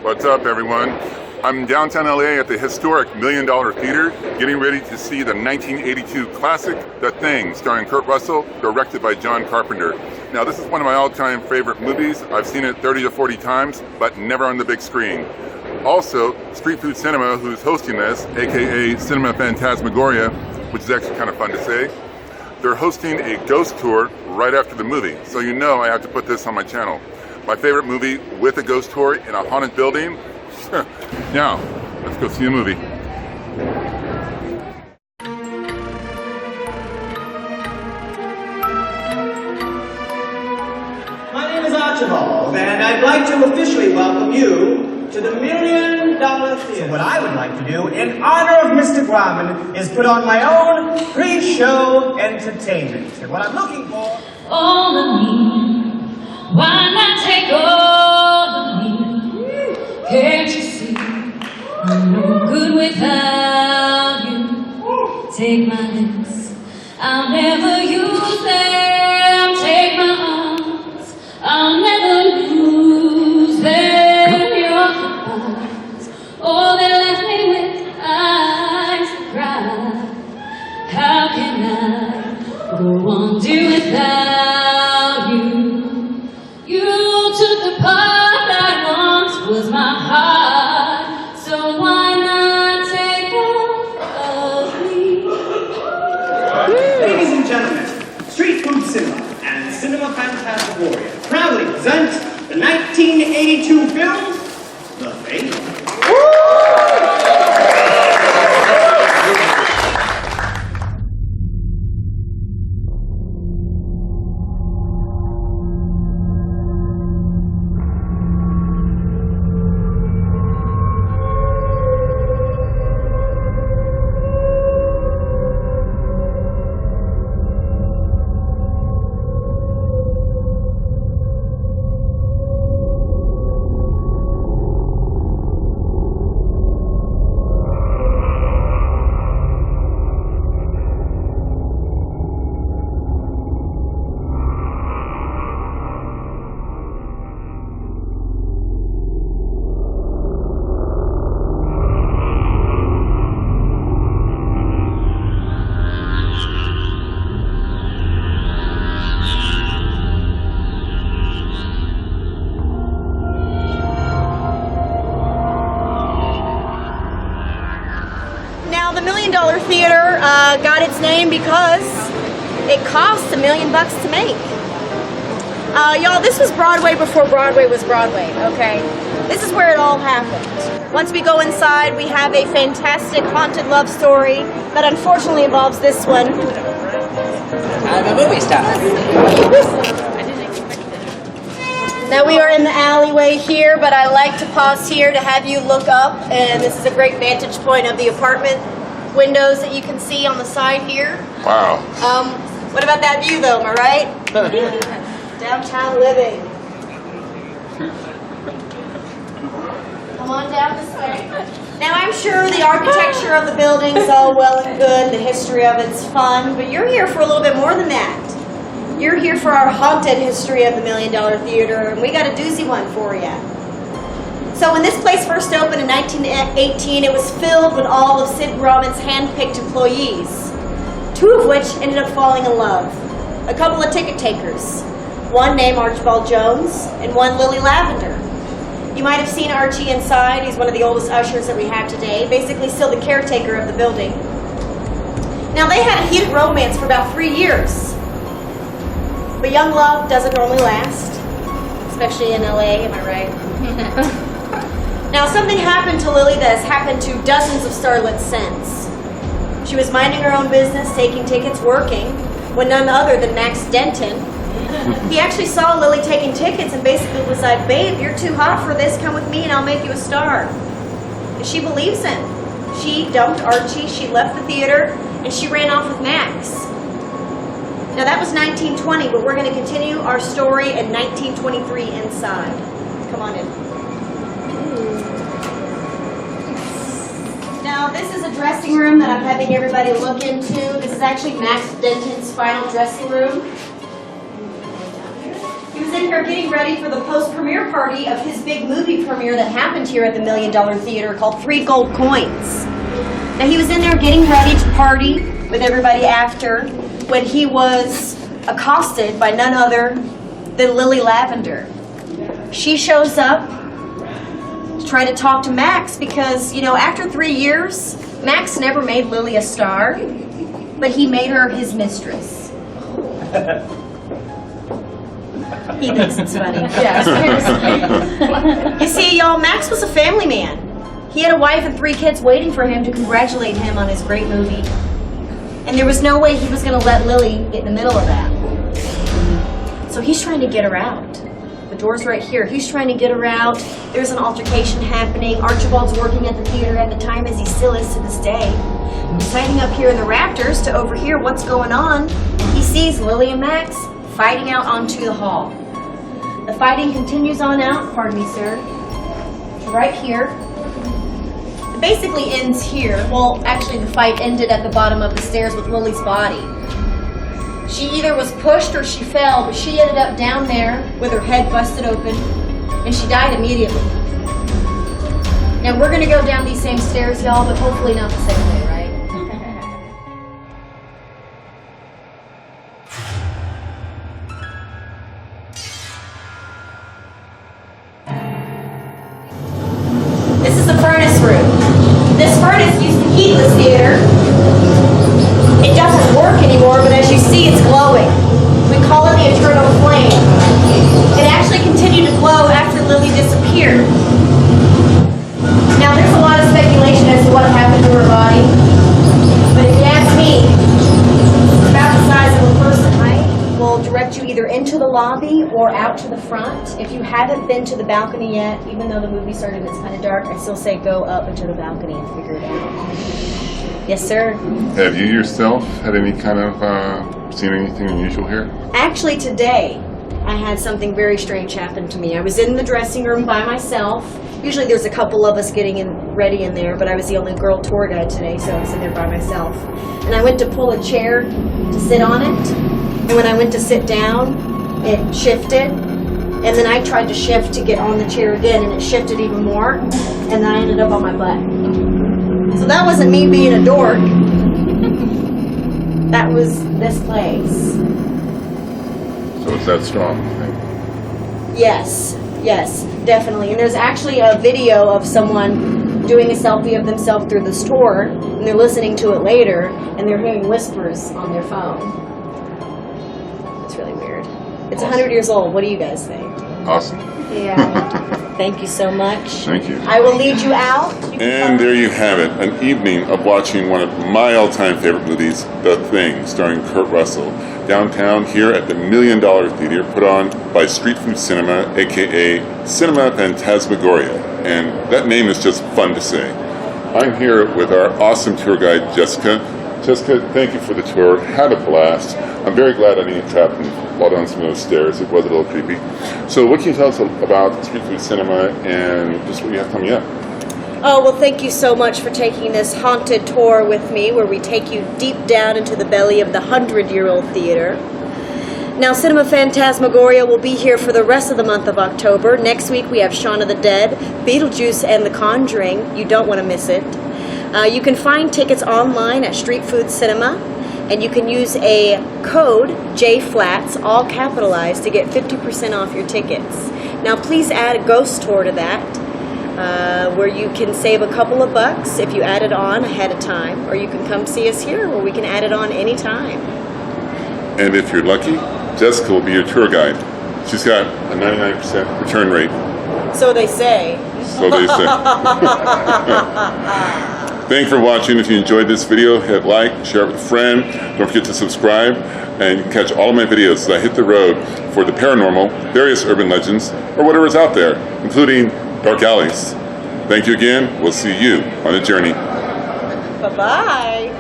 What's up, everyone? I'm in downtown LA at the historic $1 Million Theater, getting ready to see the 1982 classic, The Thing, starring Kurt Russell, directed by John Carpenter. Now, this is one of my all-time favorite movies. I've seen it 30 to 40 times, but never on the big screen. Also, Street Food Cinema, who's hosting this, aka Cinema Phantasmagoria, which is actually kind of fun to say, they're hosting a ghost tour right after the movie, so you know I have to put this on my channel. My favorite movie with a ghost tour in a haunted building. Now, let's go see a movie. My name is Archibald, and I'd like to officially welcome you to the $1 Million Theater. What I would like to do, in honor of Mr. Grauman, is put on my own pre-show entertainment. And what I'm looking for... All of me. Why not take all of me? Can't you see I'm no good without you? Take my lips, I'll never use them. Take my arms, I'll never lose them. Your eyes, oh, they left me with eyes that cry. How can I go on do without you? You took the part that once was my heart, so why not take all of me? Ladies and gentlemen, Street Food Cinema and Cinema Phantasmagoria proudly present the 1982 film, The Thing. The $1 Million Theater got its name because it cost $1 million to make. Y'all, this was Broadway before Broadway was Broadway, okay? This is where it all happened. Once we go inside, we have a fantastic haunted love story that unfortunately involves this one. I'm a movie star. Now we are in the alleyway here, but I like to pause here to have you look up, and this is a great vantage point of the apartment windows that you can see on the side here. Wow. What about that view though, am I right? Downtown living. Come on down this way. Now I'm sure the architecture of the building is all well and good, the history of it's fun, but you're here for a little bit more than that. You're here for our haunted history of the $1 Million Theater, and we got a doozy one for you. So when this place first opened in 1918, it was filled with all of Sid Grauman's hand-picked employees, 2 of which ended up falling in love. A couple of ticket takers, one named Archibald Jones and one Lily Lavender. You might have seen Archie inside. He's one of the oldest ushers that we have today, basically still the caretaker of the building. Now they had a heated romance for about 3 years. But young love doesn't normally last, especially in LA, am I right? Now something happened to Lily that has happened to dozens of starlets since. She was minding her own business, taking tickets, working, when none other than Max Denton. He actually saw Lily taking tickets and basically was like, babe, you're too hot for this, come with me and I'll make you a star. And she believes him. She dumped Archie, she left the theater, and she ran off with Max. Now that was 1920, but we're going to continue our story in 1923 inside. Come on in. Now this is a dressing room that I'm having everybody look into. This is actually Max Denton's final dressing room. You He was in here getting ready for the post-premiere party of his big movie premiere that happened here at the $1 Million Theater called 3 Gold Coins. Now he was in there getting ready to party with everybody after when he was accosted by none other than Lily Lavender. She shows up to try to talk to Max because, you know, after 3 years, Max never made Lily a star, but he made her his mistress. He thinks it's funny. Yeah, seriously. You see, y'all, Max was a family man. He had a wife and 3 kids waiting for him to congratulate him on his great movie. And there was no way he was going to let Lily get in the middle of that. So he's trying to get her out. The door's right here. He's trying to get her out. There's an altercation happening. Archibald's working at the theater at the time, as he still is to this day. He's hiding up here in the rafters to overhear what's going on. He sees Lily and Max fighting out onto the hall. The fighting continues on out, pardon me, sir, right here. It basically ends here. Well, actually, the fight ended at the bottom of the stairs with Lily's body. She either was pushed or she fell, but she ended up down there with her head busted open, and she died immediately. Now, we're going to go down these same stairs, y'all, but hopefully not the same way, right? This is the furnace room. This furnace used to heat this theater. It doesn't work anymore, but as you see, it's glowing. We call it the eternal flame. It actually continued to glow after Lily disappeared. Now, there's a lot of speculation as to what happened to her body, but if you ask me, it's about the size of a person. I will direct you either into the lobby or out to the front. If you haven't been to the balcony yet, even though the movie started and it's kind of dark, I still say go up into the balcony and figure it out. Yes, sir. Have you yourself had any kind of, seen anything unusual here? Actually, today, I had something very strange happen to me. I was in the dressing room by myself. Usually there's a couple of us getting ready in there, but I was the only girl tour guide today, so I was in there by myself. And I went to pull a chair to sit on it, and when I went to sit down, it shifted. And then I tried to shift to get on the chair again, and it shifted even more, and then I ended up on my butt. So that wasn't me being a dork. That was this place. So it's that strong, you think? Yes, yes, definitely. And there's actually a video of someone doing a selfie of themselves through the store, and they're listening to it later, and they're hearing whispers on their phone. It's really weird. It's 100 years old. What do you guys think? Awesome. Yeah. Thank you so much. Thank you. I will lead you out. And there you have it, an evening of watching one of my all-time favorite movies, The Thing, starring Kurt Russell, downtown here at the $1 Million Theater, put on by Street Food Cinema, aka Cinema Phantasmagoria. And that name is just fun to say. I'm here with our awesome tour guide, Jessica. Jessica, thank you for the tour. Had a blast. I'm very glad I didn't get trapped and fall down some of those stairs. It was a little creepy. So what can you tell us about Street Food Cinema and just what you have coming up? Oh, well, thank you so much for taking this haunted tour with me, where we take you deep down into the belly of the 100-year-old theater. Now, Cinema Phantasmagoria will be here for the rest of the month of October. Next week, we have Shaun of the Dead, Beetlejuice, and The Conjuring. You don't want to miss it. You can find tickets online at Street Food Cinema, and you can use a code, JFLATS, all capitalized, to get 50% off your tickets. Now, please add a ghost tour to that, where you can save a couple of bucks if you add it on ahead of time, or you can come see us here, where we can add it on anytime. And if you're lucky, Jessica will be your tour guide. She's got a 99% return rate. So they say. So they say. Thanks for watching. If you enjoyed this video, hit like, share it with a friend. Don't forget to subscribe, and you can catch all of my videos as I hit the road for the paranormal, various urban legends, or whatever's out there, including dark alleys. Thank you again. We'll see you on the journey. Bye-bye.